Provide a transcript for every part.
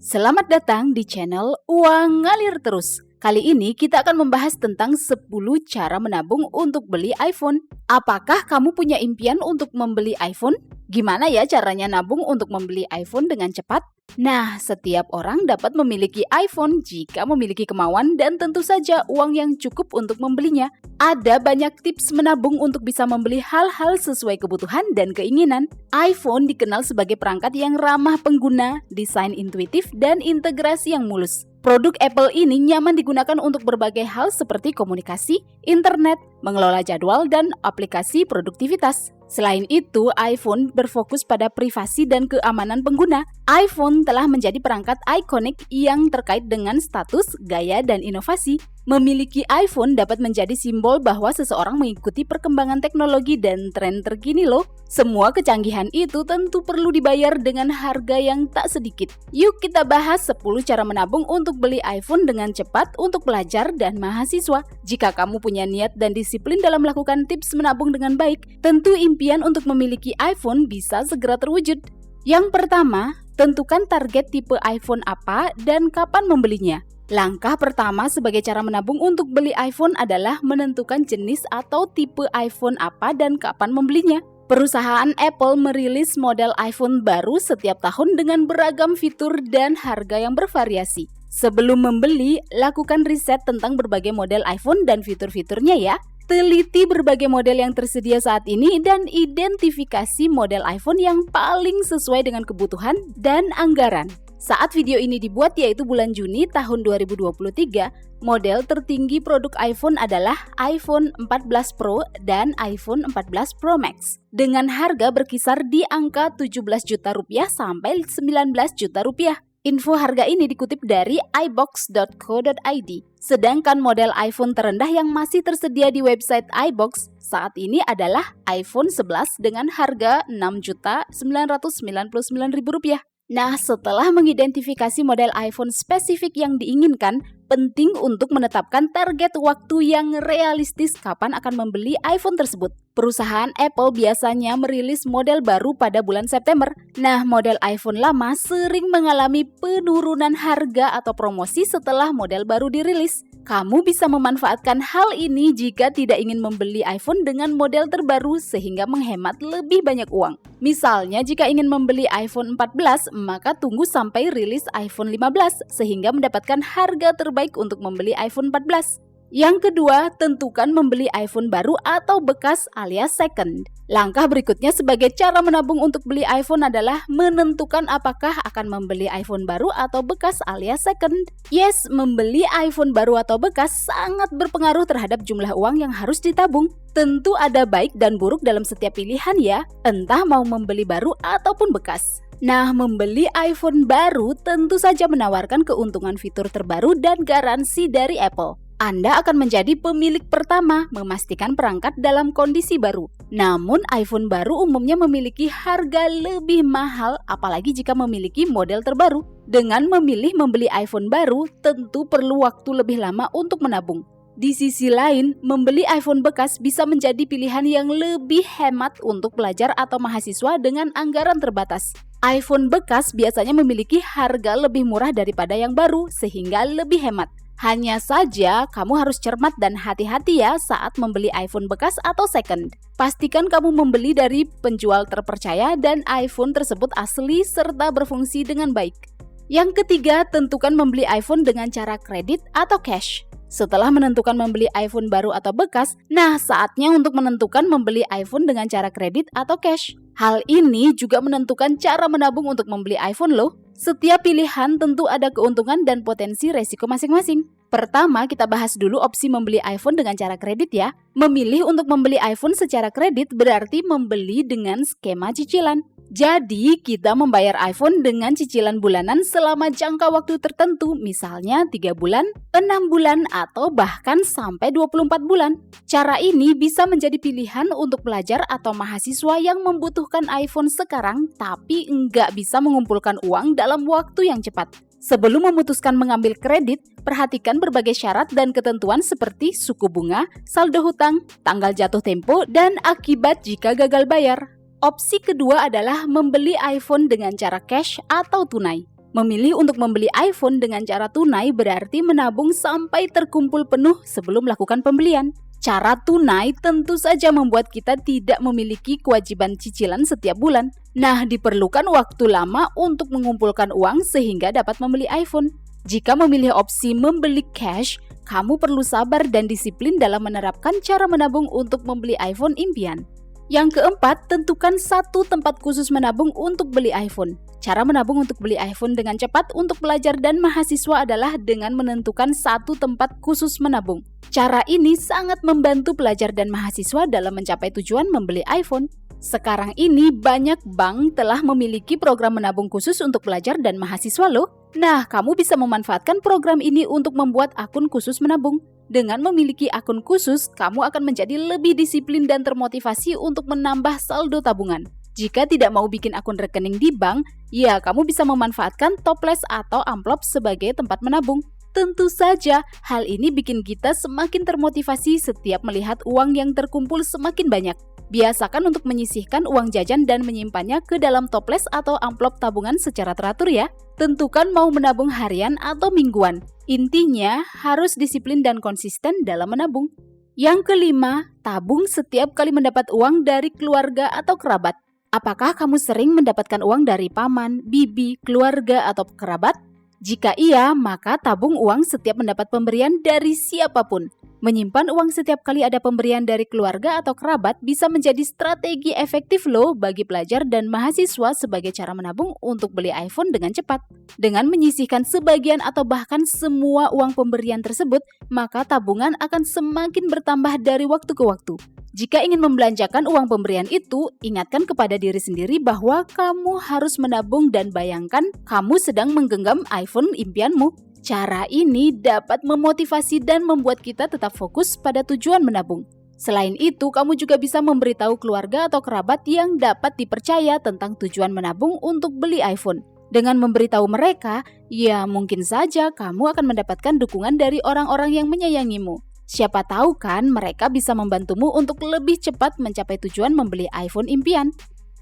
Selamat datang di channel Uang Ngalir Terus. Kali ini kita akan membahas tentang 10 cara menabung untuk beli iPhone. Apakah kamu punya impian untuk membeli iPhone? Gimana ya caranya nabung untuk membeli iPhone dengan cepat? Nah, setiap orang dapat memiliki iPhone jika memiliki kemauan dan tentu saja uang yang cukup untuk membelinya. Ada banyak tips menabung untuk bisa membeli hal-hal sesuai kebutuhan dan keinginan. iPhone dikenal sebagai perangkat yang ramah pengguna, desain intuitif, dan integrasi yang mulus. Produk Apple ini nyaman digunakan untuk berbagai hal seperti komunikasi, internet, mengelola jadwal, dan aplikasi produktivitas. Selain itu, iPhone berfokus pada privasi dan keamanan pengguna. iPhone telah menjadi perangkat ikonik yang terkait dengan status, gaya, dan inovasi. Memiliki iPhone dapat menjadi simbol bahwa seseorang mengikuti perkembangan teknologi dan tren terkini loh. Semua kecanggihan itu tentu perlu dibayar dengan harga yang tak sedikit. Yuk kita bahas 10 cara menabung untuk beli iPhone dengan cepat untuk pelajar dan mahasiswa. Jika kamu punya niat dan disiplin dalam melakukan tips menabung dengan baik, tentu impian untuk memiliki iPhone bisa segera terwujud. Yang pertama, tentukan target tipe iPhone apa dan kapan membelinya. Langkah pertama sebagai cara menabung untuk beli iPhone adalah menentukan jenis atau tipe iPhone apa dan kapan membelinya. Perusahaan Apple merilis model iPhone baru setiap tahun dengan beragam fitur dan harga yang bervariasi. Sebelum membeli, lakukan riset tentang berbagai model iPhone dan fitur-fiturnya ya. Teliti berbagai model yang tersedia saat ini dan identifikasi model iPhone yang paling sesuai dengan kebutuhan dan anggaran. Saat video ini dibuat yaitu bulan Juni tahun 2023, model tertinggi produk iPhone adalah iPhone 14 Pro dan iPhone 14 Pro Max. Dengan harga berkisar di angka 17 juta rupiah sampai 19 juta rupiah. Info harga ini dikutip dari iBox.co.id. Sedangkan model iPhone terendah yang masih tersedia di website iBox saat ini adalah iPhone 11 dengan harga Rp6.999.000. Nah, setelah mengidentifikasi model iPhone spesifik yang diinginkan, penting untuk menetapkan target waktu yang realistis kapan akan membeli iPhone tersebut. Perusahaan Apple biasanya merilis model baru pada bulan September. Nah, model iPhone lama sering mengalami penurunan harga atau promosi setelah model baru dirilis. Kamu bisa memanfaatkan hal ini jika tidak ingin membeli iPhone dengan model terbaru sehingga menghemat lebih banyak uang. Misalnya, jika ingin membeli iPhone 14, maka tunggu sampai rilis iPhone 15 sehingga mendapatkan harga terbaik untuk membeli iPhone 14. Yang kedua, tentukan membeli iPhone baru atau bekas alias second. Langkah berikutnya sebagai cara menabung untuk beli iPhone adalah menentukan apakah akan membeli iPhone baru atau bekas alias second. Yes, membeli iPhone baru atau bekas sangat berpengaruh terhadap jumlah uang yang harus ditabung. Tentu ada baik dan buruk dalam setiap pilihan ya, entah mau membeli baru ataupun bekas. Nah, membeli iPhone baru tentu saja menawarkan keuntungan fitur terbaru dan garansi dari Apple. Anda akan menjadi pemilik pertama memastikan perangkat dalam kondisi baru. Namun, iPhone baru umumnya memiliki harga lebih mahal apalagi jika memiliki model terbaru. Dengan memilih membeli iPhone baru, tentu perlu waktu lebih lama untuk menabung. Di sisi lain, membeli iPhone bekas bisa menjadi pilihan yang lebih hemat untuk pelajar atau mahasiswa dengan anggaran terbatas. iPhone bekas biasanya memiliki harga lebih murah daripada yang baru sehingga lebih hemat. Hanya saja, kamu harus cermat dan hati-hati ya saat membeli iPhone bekas atau second. Pastikan kamu membeli dari penjual terpercaya dan iPhone tersebut asli serta berfungsi dengan baik. Yang ketiga, tentukan membeli iPhone dengan cara kredit atau cash. Setelah menentukan membeli iPhone baru atau bekas, nah saatnya untuk menentukan membeli iPhone dengan cara kredit atau cash. Hal ini juga menentukan cara menabung untuk membeli iPhone loh. Setiap pilihan tentu ada keuntungan dan potensi resiko masing-masing. Pertama, kita bahas dulu opsi membeli iPhone dengan cara kredit ya. Memilih untuk membeli iPhone secara kredit berarti membeli dengan skema cicilan. Jadi, kita membayar iPhone dengan cicilan bulanan selama jangka waktu tertentu, misalnya 3 bulan, 6 bulan, atau bahkan sampai 24 bulan. Cara ini bisa menjadi pilihan untuk pelajar atau mahasiswa yang membutuhkan iPhone sekarang tapi nggak bisa mengumpulkan uang dalam waktu yang cepat. Sebelum memutuskan mengambil kredit, perhatikan berbagai syarat dan ketentuan seperti suku bunga, saldo hutang, tanggal jatuh tempo, dan akibat jika gagal bayar. Opsi kedua adalah membeli iPhone dengan cara cash atau tunai. Memilih untuk membeli iPhone dengan cara tunai berarti menabung sampai terkumpul penuh sebelum melakukan pembelian. Cara tunai tentu saja membuat kita tidak memiliki kewajiban cicilan setiap bulan. Nah, diperlukan waktu lama untuk mengumpulkan uang sehingga dapat membeli iPhone. Jika memilih opsi membeli cash, kamu perlu sabar dan disiplin dalam menerapkan cara menabung untuk membeli iPhone impian. Yang keempat, tentukan satu tempat khusus menabung untuk beli iPhone. Cara menabung untuk beli iPhone dengan cepat untuk pelajar dan mahasiswa adalah dengan menentukan satu tempat khusus menabung. Cara ini sangat membantu pelajar dan mahasiswa dalam mencapai tujuan membeli iPhone. Sekarang ini banyak bank telah memiliki program menabung khusus untuk pelajar dan mahasiswa loh. Nah, kamu bisa memanfaatkan program ini untuk membuat akun khusus menabung. Dengan memiliki akun khusus, kamu akan menjadi lebih disiplin dan termotivasi untuk menambah saldo tabungan. Jika tidak mau bikin akun rekening di bank, ya kamu bisa memanfaatkan toples atau amplop sebagai tempat menabung. Tentu saja, hal ini bikin kita semakin termotivasi setiap melihat uang yang terkumpul semakin banyak. Biasakan untuk menyisihkan uang jajan dan menyimpannya ke dalam toples atau amplop tabungan secara teratur ya. Tentukan mau menabung harian atau mingguan. Intinya, harus disiplin dan konsisten dalam menabung. Yang kelima, tabung setiap kali mendapat uang dari keluarga atau kerabat. Apakah kamu sering mendapatkan uang dari paman, bibi, keluarga, atau kerabat? Jika iya, maka tabung uang setiap mendapat pemberian dari siapapun. Menyimpan uang setiap kali ada pemberian dari keluarga atau kerabat bisa menjadi strategi efektif loh bagi pelajar dan mahasiswa sebagai cara menabung untuk beli iPhone dengan cepat. Dengan menyisihkan sebagian atau bahkan semua uang pemberian tersebut, maka tabungan akan semakin bertambah dari waktu ke waktu. Jika ingin membelanjakan uang pemberian itu, ingatkan kepada diri sendiri bahwa kamu harus menabung dan bayangkan kamu sedang menggenggam iPhone impianmu. Cara ini dapat memotivasi dan membuat kita tetap fokus pada tujuan menabung. Selain itu, kamu juga bisa memberitahu keluarga atau kerabat yang dapat dipercaya tentang tujuan menabung untuk beli iPhone. Dengan memberitahu mereka, ya mungkin saja kamu akan mendapatkan dukungan dari orang-orang yang menyayangimu. Siapa tahu kan mereka bisa membantumu untuk lebih cepat mencapai tujuan membeli iPhone impian.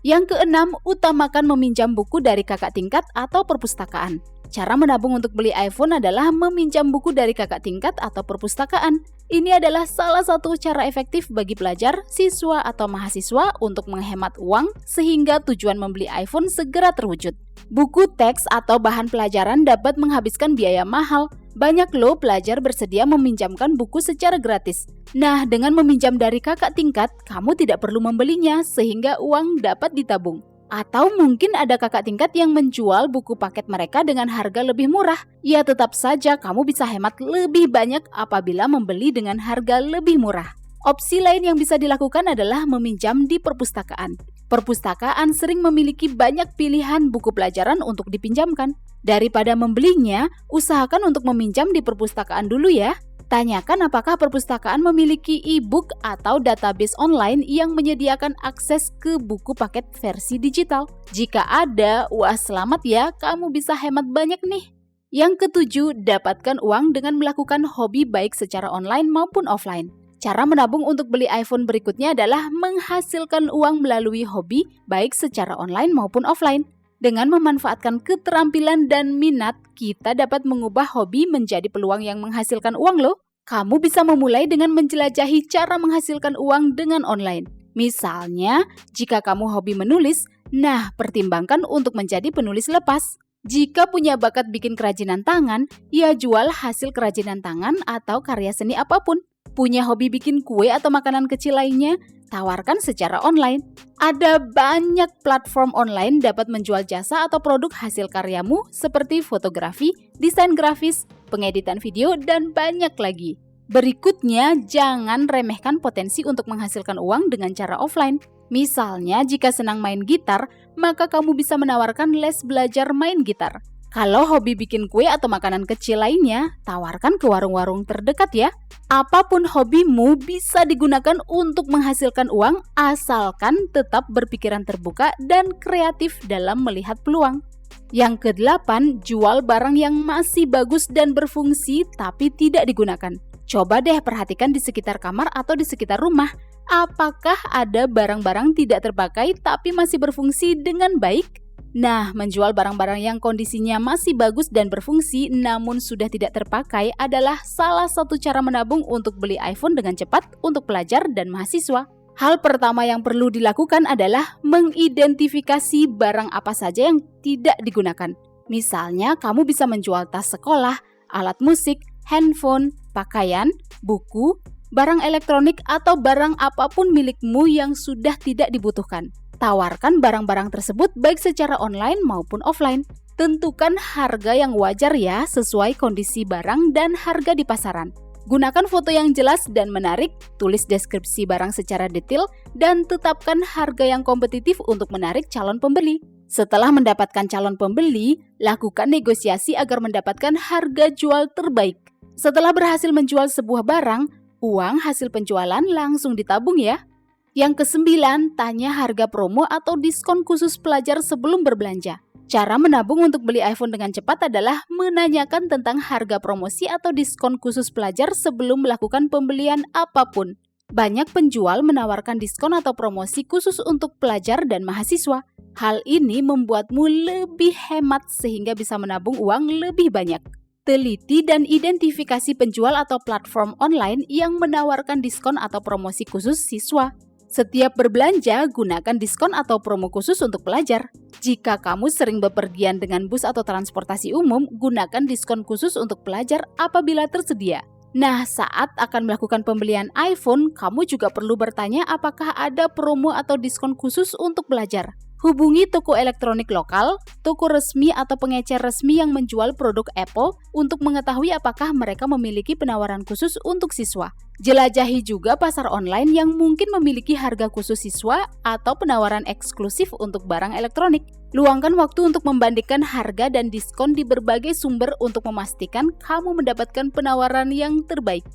Yang keenam, utamakan meminjam buku dari kakak tingkat atau perpustakaan. Cara menabung untuk beli iPhone adalah meminjam buku dari kakak tingkat atau perpustakaan. Ini adalah salah satu cara efektif bagi pelajar, siswa, atau mahasiswa untuk menghemat uang sehingga tujuan membeli iPhone segera terwujud. Buku teks atau bahan pelajaran dapat menghabiskan biaya mahal. Banyak loh pelajar bersedia meminjamkan buku secara gratis. Nah, dengan meminjam dari kakak tingkat, kamu tidak perlu membelinya sehingga uang dapat ditabung. Atau mungkin ada kakak tingkat yang menjual buku paket mereka dengan harga lebih murah. Ya tetap saja kamu bisa hemat lebih banyak apabila membeli dengan harga lebih murah. Opsi lain yang bisa dilakukan adalah meminjam di perpustakaan. Perpustakaan sering memiliki banyak pilihan buku pelajaran untuk dipinjamkan. Daripada membelinya, usahakan untuk meminjam di perpustakaan dulu ya. Tanyakan apakah perpustakaan memiliki e-book atau database online yang menyediakan akses ke buku paket versi digital. Jika ada, wah selamat ya, kamu bisa hemat banyak nih. Yang ketujuh, dapatkan uang dengan melakukan hobi baik secara online maupun offline. Cara menabung untuk beli iPhone berikutnya adalah menghasilkan uang melalui hobi baik secara online maupun offline. Dengan memanfaatkan keterampilan dan minat, kita dapat mengubah hobi menjadi peluang yang menghasilkan uang loh. Kamu bisa memulai dengan menjelajahi cara menghasilkan uang dengan online. Misalnya, jika kamu hobi menulis, nah pertimbangkan untuk menjadi penulis lepas. Jika punya bakat bikin kerajinan tangan, ya jual hasil kerajinan tangan atau karya seni apapun. Punya hobi bikin kue atau makanan kecil lainnya, tawarkan secara online. Ada banyak platform online dapat menjual jasa atau produk hasil karyamu seperti fotografi, desain grafis, pengeditan video, dan banyak lagi. Berikutnya, jangan remehkan potensi untuk menghasilkan uang dengan cara offline. Misalnya, jika senang main gitar, maka kamu bisa menawarkan les belajar main gitar. Kalau hobi bikin kue atau makanan kecil lainnya, tawarkan ke warung-warung terdekat ya. Apapun hobimu bisa digunakan untuk menghasilkan uang asalkan tetap berpikiran terbuka dan kreatif dalam melihat peluang. Yang kedelapan, jual barang yang masih bagus dan berfungsi tapi tidak digunakan. Coba deh perhatikan di sekitar kamar atau di sekitar rumah. Apakah ada barang-barang tidak terpakai tapi masih berfungsi dengan baik? Nah, menjual barang-barang yang kondisinya masih bagus dan berfungsi namun sudah tidak terpakai adalah salah satu cara menabung untuk beli iPhone dengan cepat untuk pelajar dan mahasiswa. Hal pertama yang perlu dilakukan adalah mengidentifikasi barang apa saja yang tidak digunakan. Misalnya, kamu bisa menjual tas sekolah, alat musik, handphone, pakaian, buku, barang elektronik, atau barang apapun milikmu yang sudah tidak dibutuhkan. Tawarkan barang-barang tersebut baik secara online maupun offline. Tentukan harga yang wajar ya, sesuai kondisi barang dan harga di pasaran. Gunakan foto yang jelas dan menarik, tulis deskripsi barang secara detail, dan tetapkan harga yang kompetitif untuk menarik calon pembeli. Setelah mendapatkan calon pembeli, lakukan negosiasi agar mendapatkan harga jual terbaik. Setelah berhasil menjual sebuah barang, uang hasil penjualan langsung ditabung ya. Yang ke-9, tanya harga promo atau diskon khusus pelajar sebelum berbelanja. Cara menabung untuk beli iPhone dengan cepat adalah menanyakan tentang harga promosi atau diskon khusus pelajar sebelum melakukan pembelian apapun. Banyak penjual menawarkan diskon atau promosi khusus untuk pelajar dan mahasiswa. Hal ini membuatmu lebih hemat sehingga bisa menabung uang lebih banyak. Teliti dan identifikasi penjual atau platform online yang menawarkan diskon atau promosi khusus siswa. Setiap berbelanja, gunakan diskon atau promo khusus untuk pelajar. Jika kamu sering bepergian dengan bus atau transportasi umum, gunakan diskon khusus untuk pelajar apabila tersedia. Nah, saat akan melakukan pembelian iPhone, kamu juga perlu bertanya apakah ada promo atau diskon khusus untuk pelajar. Hubungi toko elektronik lokal, toko resmi atau pengecer resmi yang menjual produk Apple untuk mengetahui apakah mereka memiliki penawaran khusus untuk siswa. Jelajahi juga pasar online yang mungkin memiliki harga khusus siswa atau penawaran eksklusif untuk barang elektronik. Luangkan waktu untuk membandingkan harga dan diskon di berbagai sumber untuk memastikan kamu mendapatkan penawaran yang terbaik.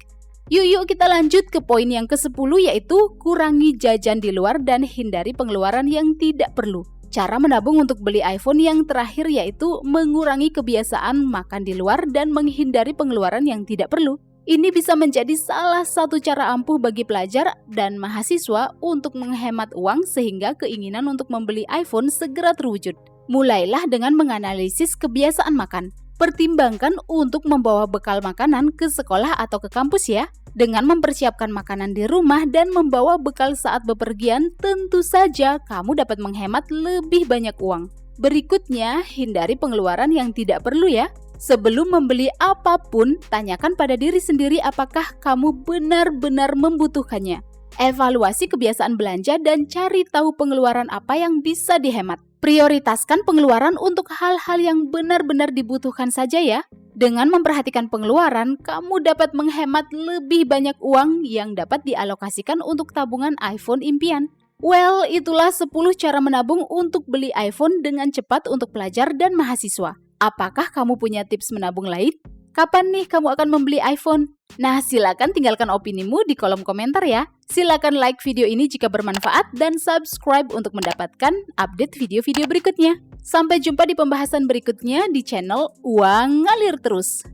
Yuk kita lanjut ke poin yang ke-10 yaitu kurangi jajan di luar dan hindari pengeluaran yang tidak perlu. Cara menabung untuk beli iPhone yang terakhir yaitu mengurangi kebiasaan makan di luar dan menghindari pengeluaran yang tidak perlu. Ini bisa menjadi salah satu cara ampuh bagi pelajar dan mahasiswa untuk menghemat uang sehingga keinginan untuk membeli iPhone segera terwujud. Mulailah dengan menganalisis kebiasaan makan. Pertimbangkan untuk membawa bekal makanan ke sekolah atau ke kampus ya. Dengan mempersiapkan makanan di rumah dan membawa bekal saat bepergian, tentu saja kamu dapat menghemat lebih banyak uang. Berikutnya, hindari pengeluaran yang tidak perlu ya. Sebelum membeli apapun, tanyakan pada diri sendiri apakah kamu benar-benar membutuhkannya. Evaluasi kebiasaan belanja dan cari tahu pengeluaran apa yang bisa dihemat. Prioritaskan pengeluaran untuk hal-hal yang benar-benar dibutuhkan saja ya. Dengan memperhatikan pengeluaran, kamu dapat menghemat lebih banyak uang yang dapat dialokasikan untuk tabungan iPhone impian. Well, itulah 10 cara menabung untuk beli iPhone dengan cepat untuk pelajar dan mahasiswa. Apakah kamu punya tips menabung lain? Kapan nih kamu akan membeli iPhone? Nah, silakan tinggalkan opinimu di kolom komentar ya. Silakan like video ini jika bermanfaat dan subscribe untuk mendapatkan update video-video berikutnya. Sampai jumpa di pembahasan berikutnya di channel Uang Ngalir Terus.